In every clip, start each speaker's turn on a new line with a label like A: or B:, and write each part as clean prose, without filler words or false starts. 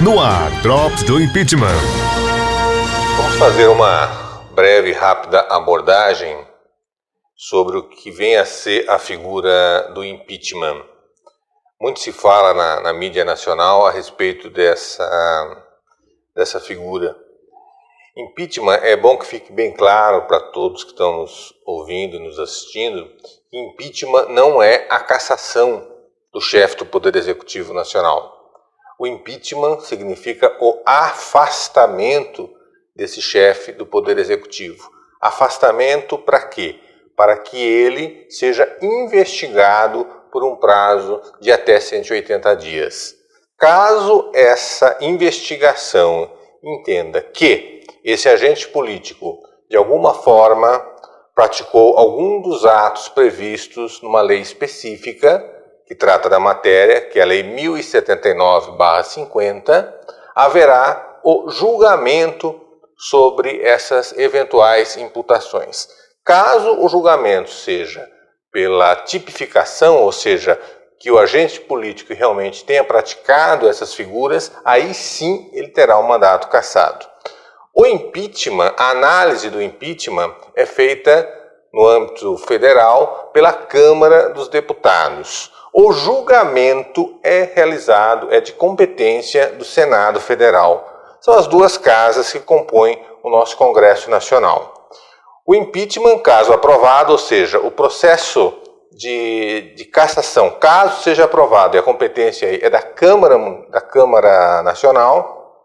A: No ar, Drops do Impeachment.
B: Vamos fazer uma breve e rápida abordagem sobre o que vem a ser a figura do impeachment. Muito se fala na mídia nacional a respeito dessa figura. Impeachment, é bom que fique bem claro para todos que estão nos ouvindo e nos assistindo, que impeachment não é a cassação do chefe do Poder Executivo Nacional. O impeachment significa o afastamento desse chefe do Poder Executivo. Afastamento para quê? Para que ele seja investigado por um prazo de até 180 dias. Caso essa investigação entenda que esse agente político, de alguma forma, praticou algum dos atos previstos numa lei específica, que trata da matéria, que é a Lei 1079/50, haverá o julgamento sobre essas eventuais imputações. Caso o julgamento seja pela tipificação, ou seja, que o agente político realmente tenha praticado essas figuras, aí sim ele terá o mandato cassado. O impeachment, a análise do impeachment é feita no âmbito federal pela Câmara dos Deputados. O julgamento é de competência do Senado Federal. São as duas casas que compõem o nosso Congresso Nacional. O impeachment, caso aprovado, ou seja, o processo de cassação, caso seja aprovado, e a competência é da Câmara Nacional,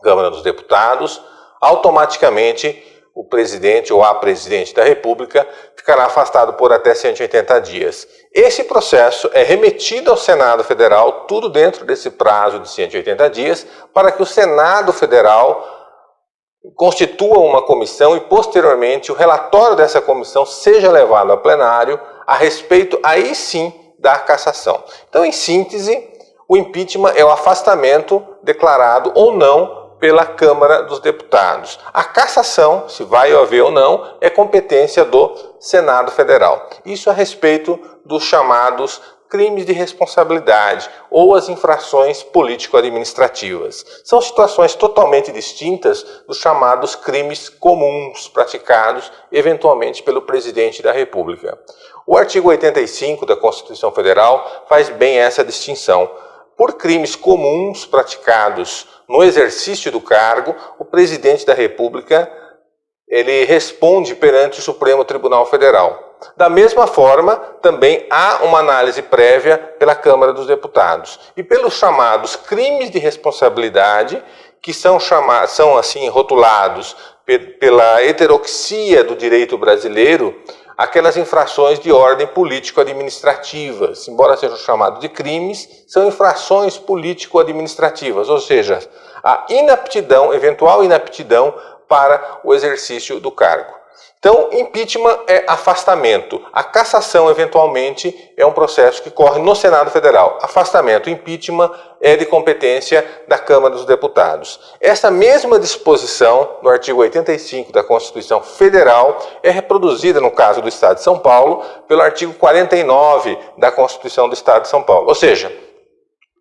B: Câmara dos Deputados, automaticamente o presidente ou a presidente da República ficará afastado por até 180 dias. Esse processo é remetido ao Senado Federal, tudo dentro desse prazo de 180 dias, para que o Senado Federal constitua uma comissão e, posteriormente, o relatório dessa comissão seja levado a plenário a respeito, aí sim, da cassação. Então, em síntese, o impeachment é o afastamento declarado ou não pela Câmara dos Deputados. A cassação, se vai haver ou não, é competência do Senado Federal. Isso a respeito dos chamados crimes de responsabilidade ou as infrações político-administrativas. São situações totalmente distintas dos chamados crimes comuns praticados eventualmente pelo presidente da República. O artigo 85 da Constituição Federal faz bem essa distinção. Por crimes comuns praticados no exercício do cargo, o presidente da República ele responde perante o Supremo Tribunal Federal. Da mesma forma, também há uma análise prévia pela Câmara dos Deputados. E pelos chamados crimes de responsabilidade, que são assim rotulados pela heterodoxia do direito brasileiro, aquelas infrações de ordem político-administrativas, embora sejam chamados de crimes, são infrações político-administrativas, ou seja, a inaptidão, eventual inaptidão para o exercício do cargo. Então, impeachment é afastamento. A cassação, eventualmente, é um processo que corre no Senado Federal. Afastamento, impeachment, é de competência da Câmara dos Deputados. Essa mesma disposição, no artigo 85 da Constituição Federal, é reproduzida, no caso do Estado de São Paulo, pelo artigo 49 da Constituição do Estado de São Paulo. Ou seja,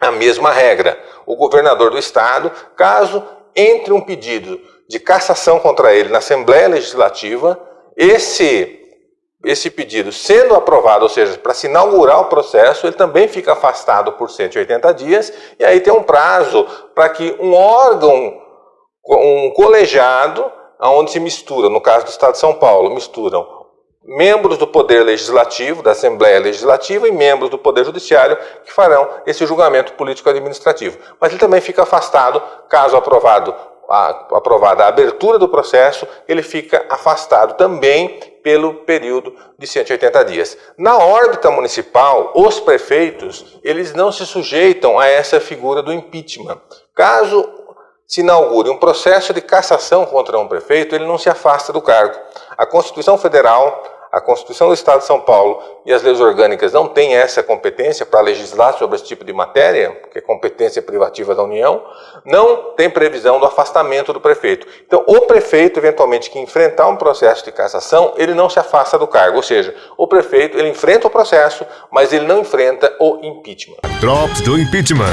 B: a mesma regra. O governador do Estado, caso entre um pedido de cassação contra ele na Assembleia Legislativa, esse pedido sendo aprovado, ou seja, para se inaugurar o processo, ele também fica afastado por 180 dias, e aí tem um prazo para que um órgão, um colegiado, onde se mistura, no caso do Estado de São Paulo, misturam membros do Poder Legislativo, da Assembleia Legislativa, e membros do Poder Judiciário, que farão esse julgamento político-administrativo. Mas ele também fica afastado, caso aprovada a abertura do processo, ele fica afastado também pelo período de 180 dias. Na órbita municipal, os prefeitos, eles não se sujeitam a essa figura do impeachment. Caso se inaugure um processo de cassação contra um prefeito, ele não se afasta do cargo. A Constituição Federal, a Constituição do Estado de São Paulo e as leis orgânicas não têm essa competência para legislar sobre esse tipo de matéria, que é competência privativa da União, não tem previsão do afastamento do prefeito. Então, o prefeito, eventualmente, que enfrentar um processo de cassação, ele não se afasta do cargo. Ou seja, o prefeito, ele enfrenta o processo, mas ele não enfrenta o impeachment.
A: Drops do Impeachment.